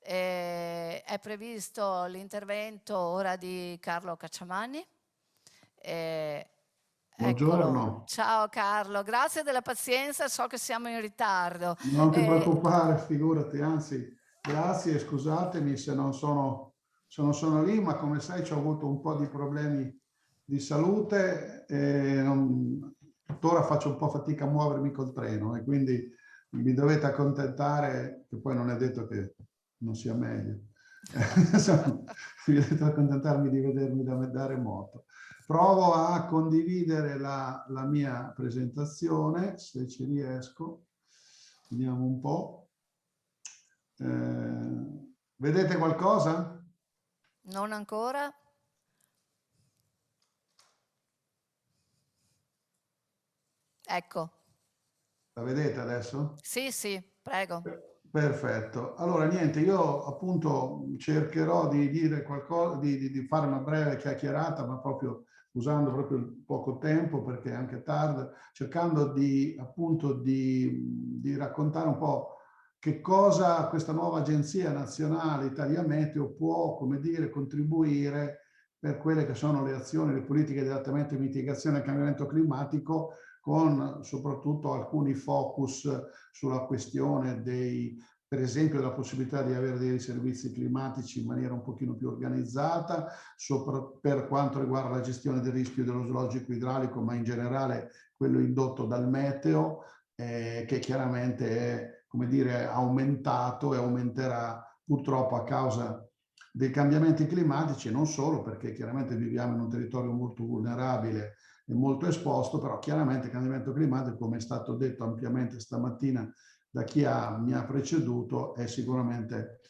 È previsto l'intervento ora di Carlo Cacciamani. Eccolo. Buongiorno, Ciao Carlo, grazie della pazienza, so che siamo in ritardo. non ti Eh, preoccupare, figurati, anzi, grazie e scusatemi se non sono lì, ma come sai ho avuto un po' di problemi di salute e tuttora faccio un po' fatica a muovermi col treno e quindi mi dovete accontentare, che poi non è detto che non sia meglio. Insomma, mi dovete accontentarmi di vedermi da remoto. Provo a condividere la mia presentazione, se ci riesco. Vediamo un po'. Vedete qualcosa? non ancora? Ecco. La vedete adesso? Sì, sì, prego. Perfetto. Allora, niente, io appunto cercherò di dire qualcosa, di fare una breve chiacchierata, ma proprio usando proprio il poco tempo perché è anche tardi, cercando di appunto di raccontare un po' che cosa questa nuova agenzia nazionale Italia Meteo può, come dire, contribuire per quelle che sono le azioni, le politiche di adattamento e mitigazione al cambiamento climatico, con soprattutto alcuni focus sulla questione dei, per esempio, la possibilità di avere dei servizi climatici in maniera un pochino più organizzata, per quanto riguarda la gestione del rischio idrogeologico idraulico, ma in generale quello indotto dal meteo, che chiaramente è, come dire, aumentato e aumenterà purtroppo a causa dei cambiamenti climatici, e non solo perché chiaramente viviamo in un territorio molto vulnerabile e molto esposto, però chiaramente il cambiamento climatico, come è stato detto ampiamente stamattina da chi mi ha preceduto, è sicuramente,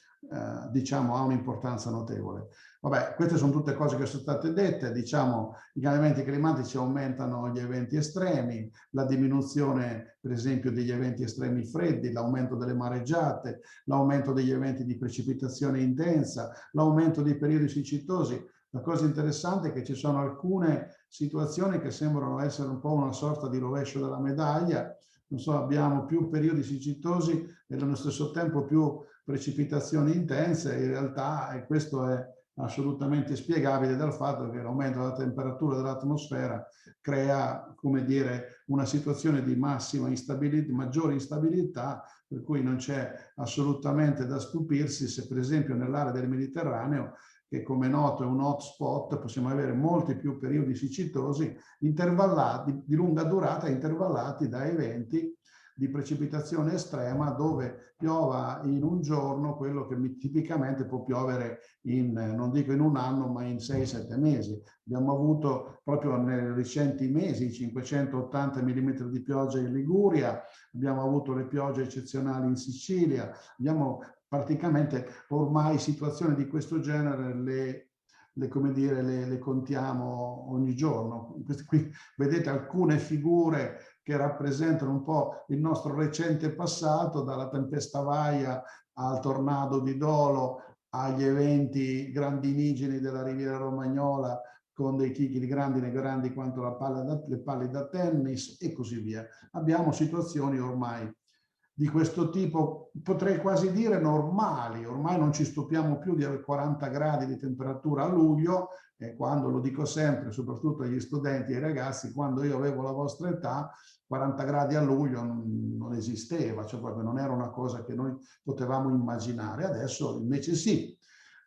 diciamo, ha un'importanza notevole. Vabbè, queste sono tutte cose che sono state dette, diciamo, i cambiamenti climatici aumentano gli eventi estremi, la diminuzione, per esempio, degli eventi estremi freddi, l'aumento delle mareggiate, l'aumento degli eventi di precipitazione intensa, l'aumento dei periodi siccitosi. La cosa interessante è che ci sono alcune situazioni che sembrano essere un po' una sorta di rovescio della medaglia. Non so, abbiamo più periodi siccitosi e allo stesso tempo più precipitazioni intense. In realtà, e questo è assolutamente spiegabile dal fatto che l'aumento della temperatura dell'atmosfera crea, come dire, una situazione di massima instabilità, maggiore instabilità, per cui non c'è assolutamente da stupirsi se per esempio nell'area del Mediterraneo, che come noto è un hotspot, possiamo avere molti più periodi siccitosi intervallati, di lunga durata, intervallati da eventi di precipitazione estrema dove piova in un giorno quello che tipicamente può piovere in, non dico in un anno, ma in 6-7 mesi. Abbiamo avuto proprio nei recenti mesi 580 mm di pioggia in Liguria, abbiamo avuto le piogge eccezionali in Sicilia, abbiamo praticamente ormai situazioni di questo genere come dire, le contiamo ogni giorno. Qui vedete alcune figure che rappresentano un po' il nostro recente passato, dalla tempesta Vaia al tornado di Dolo, agli eventi grandinigeni della Riviera Romagnola con dei chicchi di grandine grandi quanto le palle da tennis e così via. Abbiamo situazioni ormai di questo tipo, potrei quasi dire normali. Ormai non ci stupiamo più di avere 40 gradi di temperatura a luglio, e quando, lo dico sempre, soprattutto agli studenti e ai ragazzi, quando io avevo la vostra età, 40 gradi a luglio non esisteva, cioè proprio non era una cosa che noi potevamo immaginare. Adesso invece sì.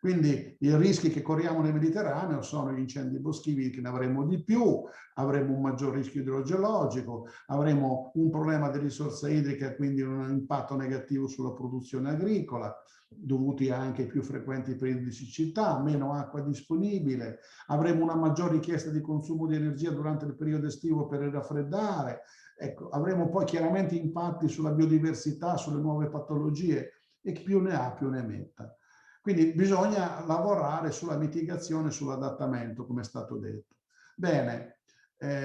Quindi i rischi che corriamo nel Mediterraneo sono gli incendi boschivi, che ne avremo di più, avremo un maggior rischio idrogeologico, avremo un problema di risorsa idrica, quindi un impatto negativo sulla produzione agricola, dovuti anche ai più frequenti periodi di siccità, meno acqua disponibile, avremo una maggior richiesta di consumo di energia durante il periodo estivo per raffreddare, ecco, avremo poi chiaramente impatti sulla biodiversità, sulle nuove patologie, e chi più ne ha più ne metta. Quindi bisogna lavorare sulla mitigazione, sull'adattamento, come è stato detto. Bene,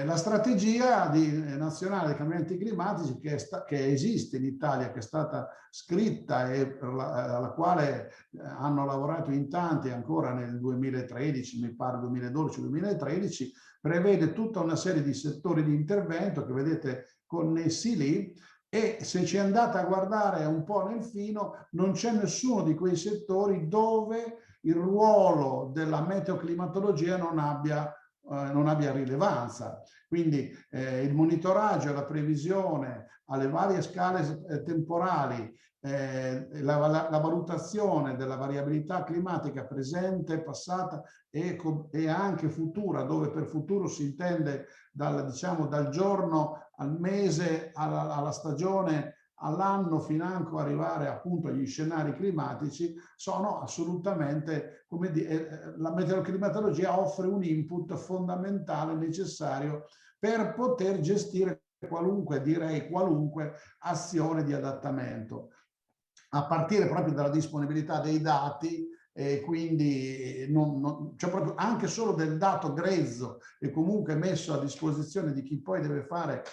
la strategia nazionale dei cambiamenti climatici che esiste in Italia, che è stata scritta e alla quale hanno lavorato in tanti ancora nel 2013, mi pare 2012-2013, prevede tutta una serie di settori di intervento che vedete connessi lì, E se ci andate a guardare un po' nel fino, non c'è nessuno di quei settori dove il ruolo della meteoclimatologia non abbia rilevanza. Quindi il monitoraggio e la previsione alle varie scale temporali, la valutazione della variabilità climatica presente, passata e anche futura, dove per futuro si intende diciamo, dal giorno al mese, alla stagione, all'anno, financo arrivare appunto agli scenari climatici, sono assolutamente, come dire, la meteoclimatologia offre un input fondamentale necessario per poter gestire qualunque, direi qualunque azione di adattamento, a partire proprio dalla disponibilità dei dati. E quindi cioè proprio anche solo del dato grezzo e comunque messo a disposizione di chi poi deve fare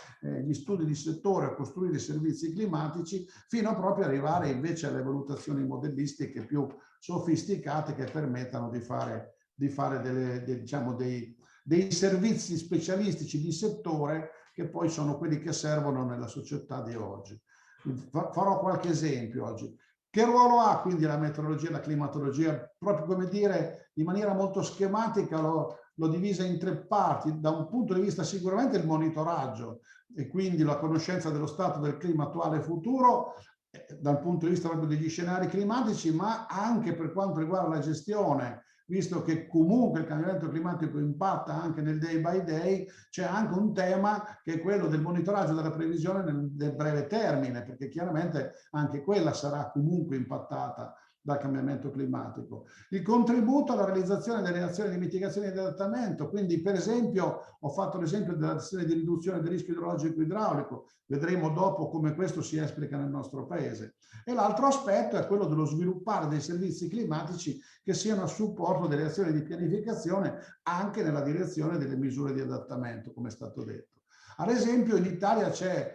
gli studi di settore o costruire i servizi climatici, fino a proprio arrivare invece alle valutazioni modellistiche più sofisticate che permettano di fare diciamo dei servizi specialistici di settore che poi sono quelli che servono nella società di oggi. Farò qualche esempio oggi. Che ruolo ha quindi la meteorologia e la climatologia? Proprio come dire, in maniera molto schematica l'ho divisa in tre parti. Da un punto di vista sicuramente il monitoraggio e quindi la conoscenza dello stato del clima attuale e futuro, dal punto di vista proprio degli scenari climatici, ma anche per quanto riguarda la gestione, visto che comunque il cambiamento climatico impatta anche nel day by day, c'è anche un tema che è quello del monitoraggio della previsione nel breve termine, perché chiaramente anche quella sarà comunque impattata dal cambiamento climatico. Il contributo alla realizzazione delle azioni di mitigazione e di adattamento, quindi per esempio ho fatto l'esempio dell'azione di riduzione del rischio idrologico idraulico, vedremo dopo come questo si esplica nel nostro paese. E l'altro aspetto è quello dello sviluppare dei servizi climatici che siano a supporto delle azioni di pianificazione anche nella direzione delle misure di adattamento, come è stato detto. Ad esempio in Italia c'è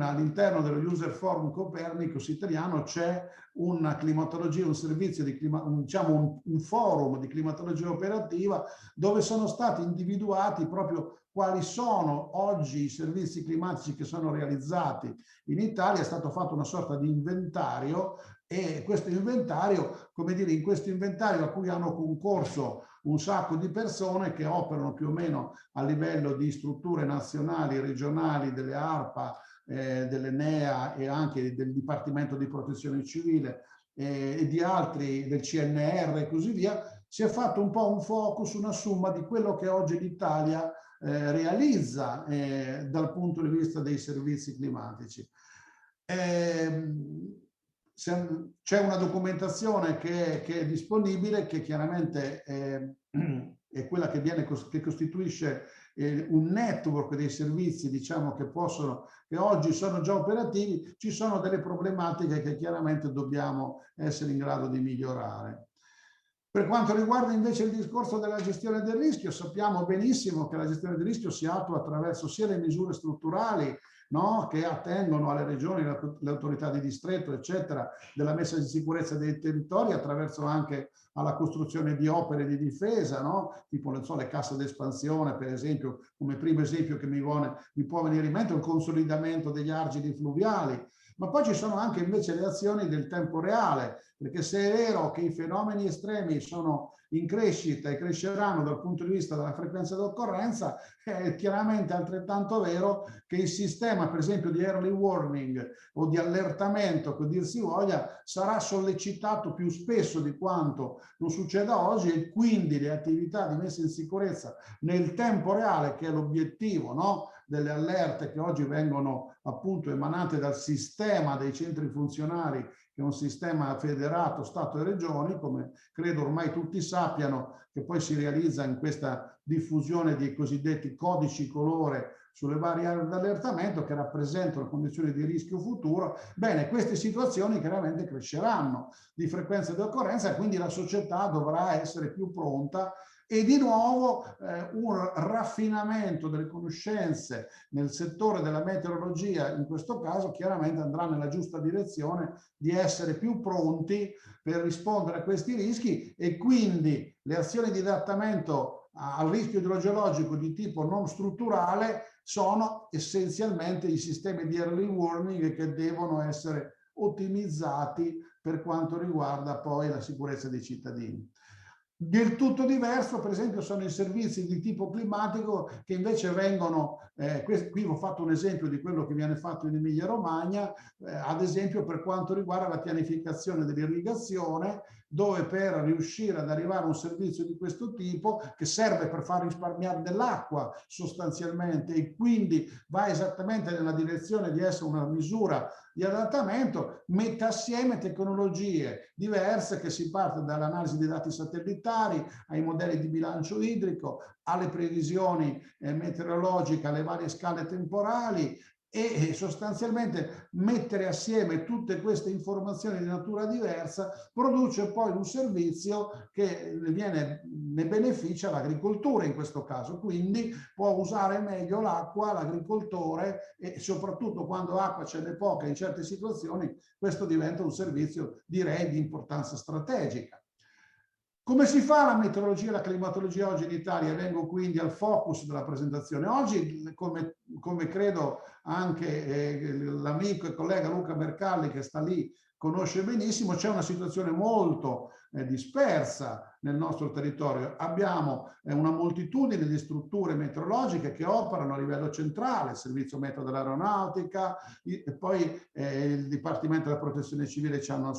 all'interno dello User Forum Copernicus italiano c'è una climatologia, un servizio di diciamo un forum di climatologia operativa dove sono stati individuati proprio quali sono oggi i servizi climatici che sono realizzati in Italia. È stato fatto una sorta di inventario e questo inventario, come dire, in questo inventario a cui hanno concorso un sacco di persone che operano più o meno a livello di strutture nazionali, regionali, delle ARPA, dell'Enea e anche del Dipartimento di Protezione Civile e di altri, del CNR e così via, si è fatto un po' un focus, una somma di quello che oggi l'Italia realizza dal punto di vista dei servizi climatici. C'è una documentazione che è disponibile, che chiaramente è quella che costituisce un network dei servizi, diciamo, che oggi sono già operativi. Ci sono delle problematiche che chiaramente dobbiamo essere in grado di migliorare. Per quanto riguarda invece il discorso della gestione del rischio, sappiamo benissimo che la gestione del rischio si attua attraverso sia le misure strutturali, no, che attengono alle regioni, le autorità di distretto, eccetera, della messa in sicurezza dei territori, attraverso anche alla costruzione di opere di difesa, no? Tipo non so, le casse d'espansione, per esempio, come primo esempio che mi può venire in mente, il consolidamento degli argini fluviali. Ma poi ci sono anche invece le azioni del tempo reale, perché se è vero che i fenomeni estremi sono in crescita e cresceranno dal punto di vista della frequenza d'occorrenza, è chiaramente altrettanto vero che il sistema, per esempio, di early warning o di allertamento, che dir si voglia, sarà sollecitato più spesso di quanto non succeda oggi e quindi le attività di messa in sicurezza nel tempo reale, che è l'obiettivo, no? Delle allerte che oggi vengono appunto emanate dal sistema dei centri funzionari, che è un sistema federato Stato e Regioni, come credo ormai tutti sappiano, che poi si realizza in questa diffusione dei cosiddetti codici colore sulle varie aree di allertamento che rappresentano condizioni di rischio futuro. Bene, queste situazioni chiaramente cresceranno di frequenza e di occorrenza e quindi la società dovrà essere più pronta e di nuovo un raffinamento delle conoscenze nel settore della meteorologia, in questo caso chiaramente andrà nella giusta direzione di essere più pronti per rispondere a questi rischi e quindi le azioni di adattamento al rischio idrogeologico di tipo non strutturale sono essenzialmente i sistemi di early warning che devono essere ottimizzati per quanto riguarda poi la sicurezza dei cittadini. Del tutto diverso, per esempio, sono i servizi di tipo climatico che invece vengono, qui ho fatto un esempio di quello che viene fatto in Emilia-Romagna, ad esempio per quanto riguarda la pianificazione dell'irrigazione, dove per riuscire ad arrivare a un servizio di questo tipo, che serve per far risparmiare dell'acqua sostanzialmente e quindi va esattamente nella direzione di essere una misura di adattamento, mette assieme tecnologie diverse, che si parte dall'analisi dei dati satellitari ai modelli di bilancio idrico, alle previsioni meteorologiche, alle varie scale temporali, e sostanzialmente mettere assieme tutte queste informazioni di natura diversa produce poi un servizio che ne beneficia l'agricoltura in questo caso, quindi può usare meglio l'acqua l'agricoltore, e soprattutto quando acqua ce n'è poca in certe situazioni questo diventa un servizio, direi, di importanza strategica. Come si fa la meteorologia e la climatologia oggi in Italia? Vengo quindi al focus della presentazione. Oggi, come credo anche l'amico e collega Luca Mercalli, che sta lì, conosce benissimo, c'è una situazione molto dispersa nel nostro territorio. Abbiamo una moltitudine di strutture meteorologiche che operano a livello centrale, il Servizio Meteo dell'Aeronautica, e poi il Dipartimento della Protezione Civile c'è un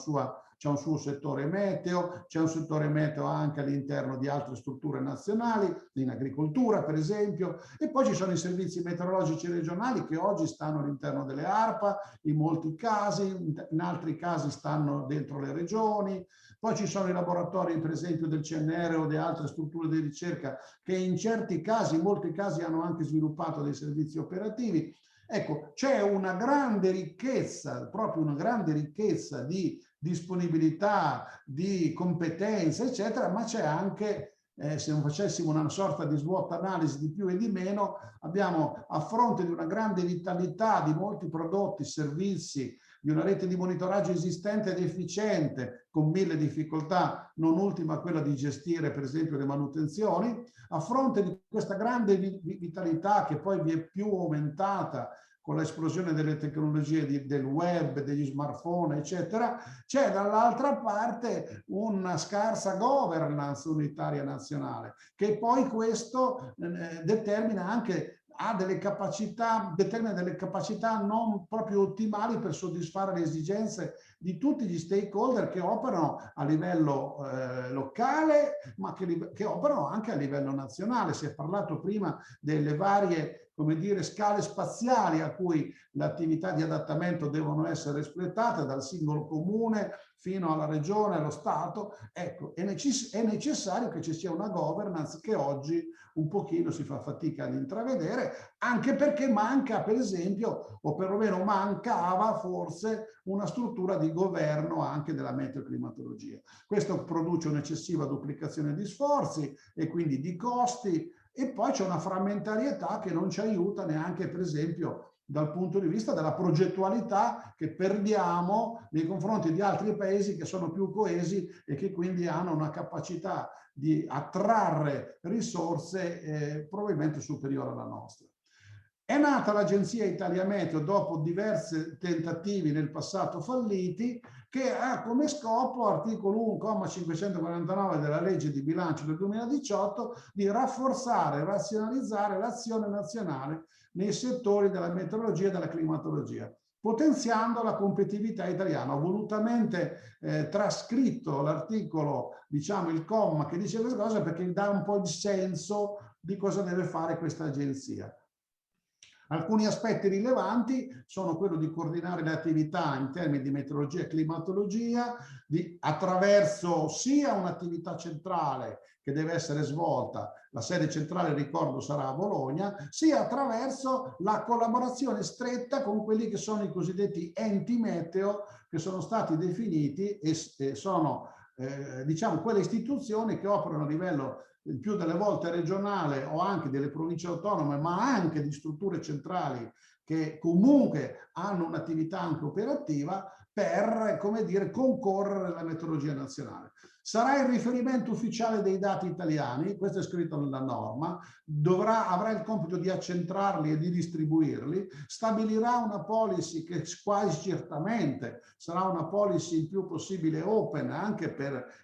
suo settore meteo, c'è un settore meteo anche all'interno di altre strutture nazionali, in agricoltura per esempio, e poi ci sono i servizi meteorologici regionali che oggi stanno all'interno delle ARPA, in molti casi, in altri casi stanno dentro le regioni, poi ci sono i laboratori per esempio del CNR o di altre strutture di ricerca che in certi casi, in molti casi hanno anche sviluppato dei servizi operativi. Ecco, c'è una grande ricchezza, proprio una grande ricchezza di disponibilità, di competenze, eccetera, ma c'è anche, se non facessimo una sorta di SWOT analisi di più e di meno, abbiamo a fronte di una grande vitalità di molti prodotti, servizi, di una rete di monitoraggio esistente ed efficiente, con 1000 difficoltà, non ultima quella di gestire per esempio le manutenzioni, a fronte di questa grande vitalità che poi vi è più aumentata con l'esplosione delle tecnologie del web, degli smartphone, eccetera, c'è dall'altra parte una scarsa governance unitaria nazionale, che poi questo determina anche determina delle capacità non proprio ottimali per soddisfare le esigenze di tutti gli stakeholder che operano a livello locale, ma che operano anche a livello nazionale. Si è parlato prima delle varie, come dire, scale spaziali a cui le attività di adattamento devono essere espletate, dal singolo comune fino alla regione, allo Stato. Ecco, è necessario che ci sia una governance che oggi un pochino si fa fatica ad intravedere, anche perché manca, per esempio, o perlomeno mancava forse una struttura di governo anche della meteoclimatologia. Questo produce un'eccessiva duplicazione di sforzi e quindi di costi, e poi c'è una frammentarietà che non ci aiuta neanche, per esempio, dal punto di vista della progettualità che perdiamo nei confronti di altri paesi che sono più coesi e che quindi hanno una capacità di attrarre risorse probabilmente superiore alla nostra. È nata l'Agenzia Italia Meteo dopo diversi tentativi nel passato falliti, che ha come scopo, articolo 1,549 della legge di bilancio del 2018, di rafforzare e razionalizzare l'azione nazionale nei settori della meteorologia e della climatologia, potenziando la competitività italiana. Ho volutamente trascritto l'articolo, diciamo il comma che dice questa cosa, perché dà un po' il senso di cosa deve fare questa agenzia. Alcuni aspetti rilevanti sono quello di coordinare le attività in termini di meteorologia e climatologia, attraverso sia un'attività centrale che deve essere svolta, la sede centrale, ricordo, sarà a Bologna, sia attraverso la collaborazione stretta con quelli che sono i cosiddetti enti meteo, che sono stati definiti e sono diciamo quelle istituzioni che operano a livello il più delle volte regionale o anche delle province autonome, ma anche di strutture centrali che comunque hanno un'attività anche operativa, per, come dire, concorrere alla metrologia nazionale. Sarà il riferimento ufficiale dei dati italiani, questo è scritto nella norma, avrà il compito di accentrarli e di distribuirli, stabilirà una policy che quasi certamente sarà una policy il più possibile open, anche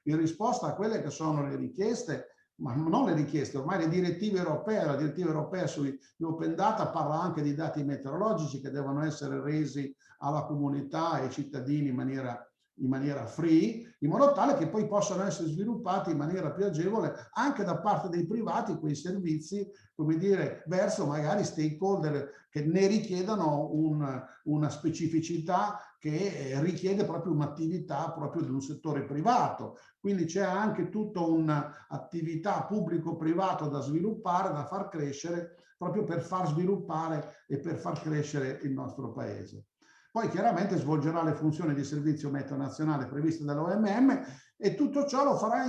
in risposta a quelle che sono le richieste, ma non le richieste, ormai le direttive europee. La direttiva europea sui open data parla anche di dati meteorologici che devono essere resi alla comunità e ai cittadini in maniera free, in modo tale che poi possano essere sviluppati in maniera più agevole anche da parte dei privati quei servizi, come dire, verso magari stakeholder che ne richiedano una specificità che richiede proprio un'attività proprio di un settore privato. Quindi c'è anche tutta un'attività pubblico-privato da sviluppare, da far crescere, proprio per far sviluppare e per far crescere il nostro paese. Poi chiaramente svolgerà le funzioni di servizio meteo nazionale previste dall'OMM e tutto ciò lo farà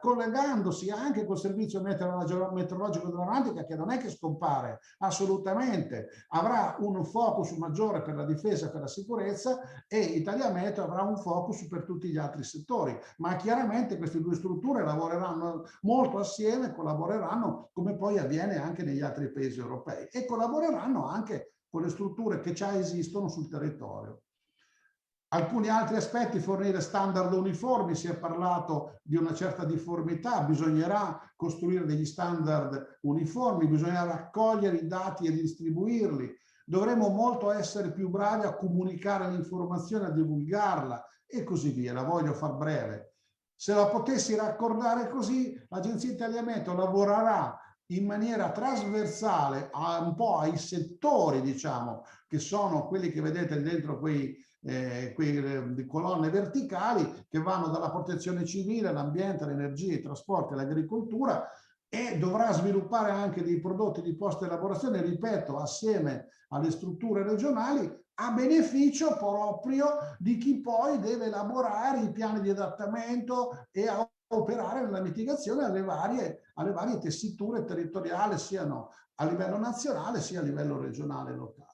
collegandosi anche col servizio meteorologico dell'Atlantica, che non è che scompare assolutamente, avrà un focus maggiore per la difesa e per la sicurezza, e Italia Meteo avrà un focus per tutti gli altri settori, ma chiaramente queste due strutture lavoreranno molto assieme, collaboreranno come poi avviene anche negli altri paesi europei, e collaboreranno anche con le strutture che già esistono sul territorio. Alcuni altri aspetti: fornire standard uniformi, si è parlato di una certa difformità, bisognerà costruire degli standard uniformi, bisognerà raccogliere i dati e distribuirli, dovremo molto essere più bravi a comunicare l'informazione, a divulgarla e così via. La voglio far breve. Se la potessi raccordare così, l'Agenzia Italia Meteo lavorerà in maniera trasversale un po' ai settori, diciamo, che sono quelli che vedete dentro quei colonne verticali, che vanno dalla protezione civile, l'ambiente, l'energia, i trasporti, l'agricoltura, e dovrà sviluppare anche dei prodotti di post-elaborazione, ripeto, assieme alle strutture regionali, a beneficio proprio di chi poi deve elaborare i piani di adattamento e a operare nella mitigazione alle varie tessiture territoriali, siano a livello nazionale sia a livello regionale e locale.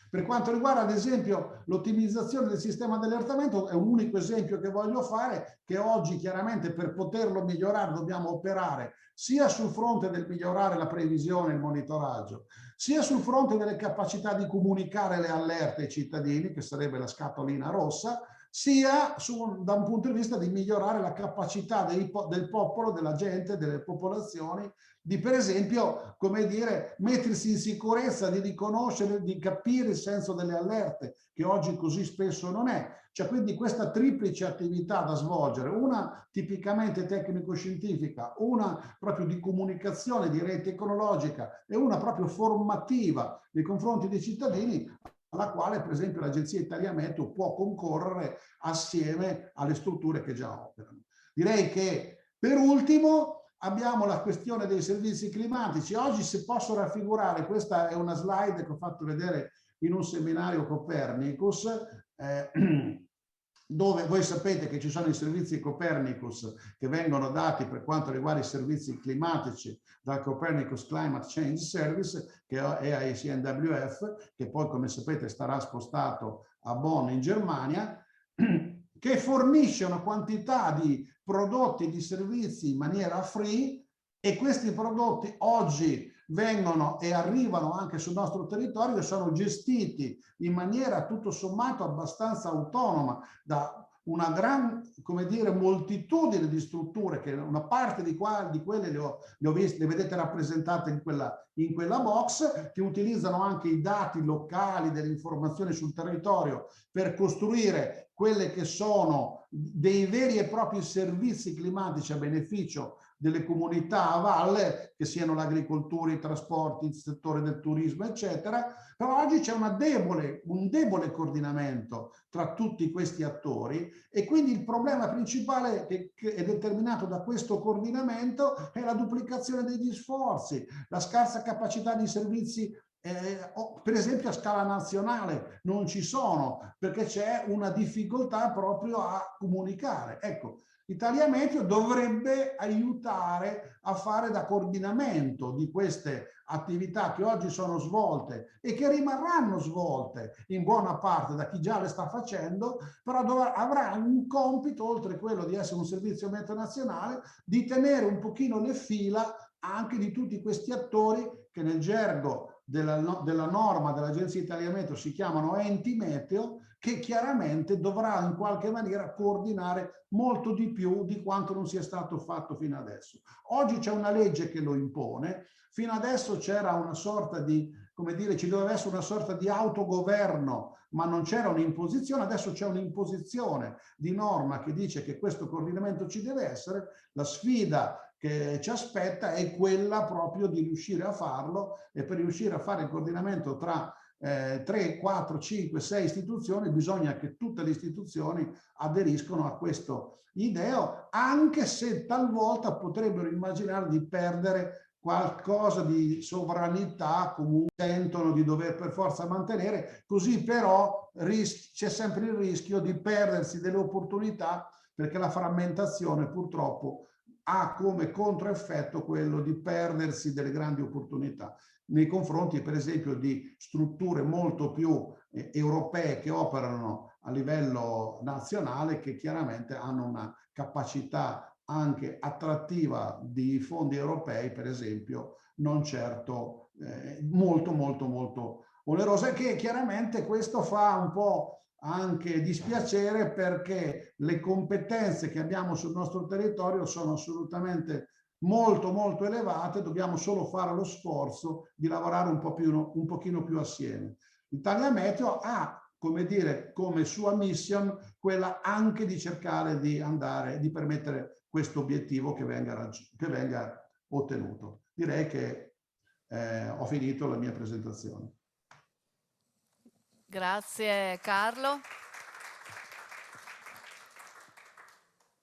Per quanto riguarda ad esempio l'ottimizzazione del sistema di allertamento, è un unico esempio che voglio fare, che oggi chiaramente per poterlo migliorare dobbiamo operare sia sul fronte del migliorare la previsione e il monitoraggio, sia sul fronte delle capacità di comunicare le allerte ai cittadini, che sarebbe la scatolina rossa, sia da un punto di vista di migliorare la capacità del popolo, della gente, delle popolazioni, di per esempio, come dire, mettersi in sicurezza, di riconoscere, di capire il senso delle allerte, che oggi così spesso non è. C'è quindi questa triplice attività da svolgere, una tipicamente tecnico-scientifica, una proprio di comunicazione, direi tecnologica, e una proprio formativa nei confronti dei cittadini, alla quale per esempio l'Agenzia Italia Meteo può concorrere assieme alle strutture che già operano. Direi che per ultimo abbiamo la questione dei servizi climatici. Oggi, se posso raffigurare, questa è una slide che ho fatto vedere in un seminario Copernicus, dove voi sapete che ci sono i servizi Copernicus che vengono dati per quanto riguarda i servizi climatici dal Copernicus Climate Change Service, che è AECNWF, che poi, come sapete, starà spostato a Bonn in Germania, che fornisce una quantità di prodotti e di servizi in maniera free, e questi prodotti oggi vengono e arrivano anche sul nostro territorio e sono gestiti in maniera tutto sommato abbastanza autonoma da una gran, come dire, moltitudine di strutture, che una parte di quelle le vedete rappresentate in quella box, che utilizzano anche i dati locali delle informazioni sul territorio per costruire quelle che sono dei veri e propri servizi climatici a beneficio delle comunità a valle, che siano l'agricoltura, i trasporti, il settore del turismo, eccetera. Però oggi c'è un debole coordinamento tra tutti questi attori, e quindi il problema principale che è determinato da questo coordinamento è la duplicazione degli sforzi, la scarsa capacità di servizi per esempio a scala nazionale non ci sono, perché c'è una difficoltà proprio a comunicare. Ecco, Italia Meteo dovrebbe aiutare a fare da coordinamento di queste attività che oggi sono svolte e che rimarranno svolte in buona parte da chi già le sta facendo, però avrà un compito, oltre quello di essere un servizio meteo nazionale, di tenere un pochino le fila anche di tutti questi attori che nel gergo della norma dell'Agenzia Italia Meteo si chiamano enti meteo, che chiaramente dovrà in qualche maniera coordinare molto di più di quanto non sia stato fatto fino adesso. Oggi c'è una legge che lo impone, fino adesso c'era una sorta di, come dire, ci doveva essere una sorta di autogoverno, ma non c'era un'imposizione, adesso c'è un'imposizione di norma che dice che questo coordinamento ci deve essere. La sfida che ci aspetta è quella proprio di riuscire a farlo, e per riuscire a fare il coordinamento tra 3, 4, 5, 6 istituzioni bisogna che tutte le istituzioni aderiscono a questo idea, anche se talvolta potrebbero immaginare di perdere qualcosa di sovranità, comunque sentono di dover per forza mantenere, così però c'è sempre il rischio di perdersi delle opportunità, perché la frammentazione purtroppo ha come controeffetto quello di perdersi delle grandi opportunità nei confronti, per esempio, di strutture molto più europee che operano a livello nazionale, che chiaramente hanno una capacità anche attrattiva di fondi europei, per esempio, non certo molto, molto, molto onerosa, che chiaramente questo fa un po' anche dispiacere, perché le competenze che abbiamo sul nostro territorio sono assolutamente molto molto elevate, dobbiamo solo fare lo sforzo di lavorare un pochino più assieme. Italia Meteo ha, come dire, come sua mission quella anche di cercare di andare, di permettere questo obiettivo che venga ottenuto. Direi che ho finito la mia presentazione. Grazie Carlo.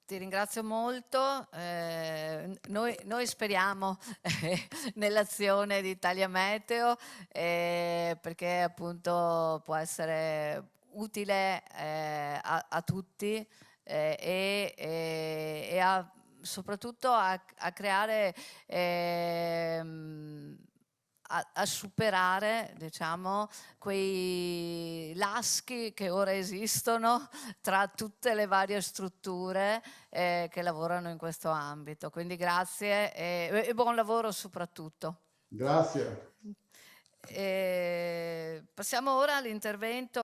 Ti ringrazio molto. Noi speriamo nell'azione di Italia Meteo, perché appunto può essere utile a tutti, e soprattutto a creare, a superare, diciamo, quei laschi che ora esistono tra tutte le varie strutture che lavorano in questo ambito. Quindi grazie e buon lavoro soprattutto. Grazie. Passiamo ora all'intervento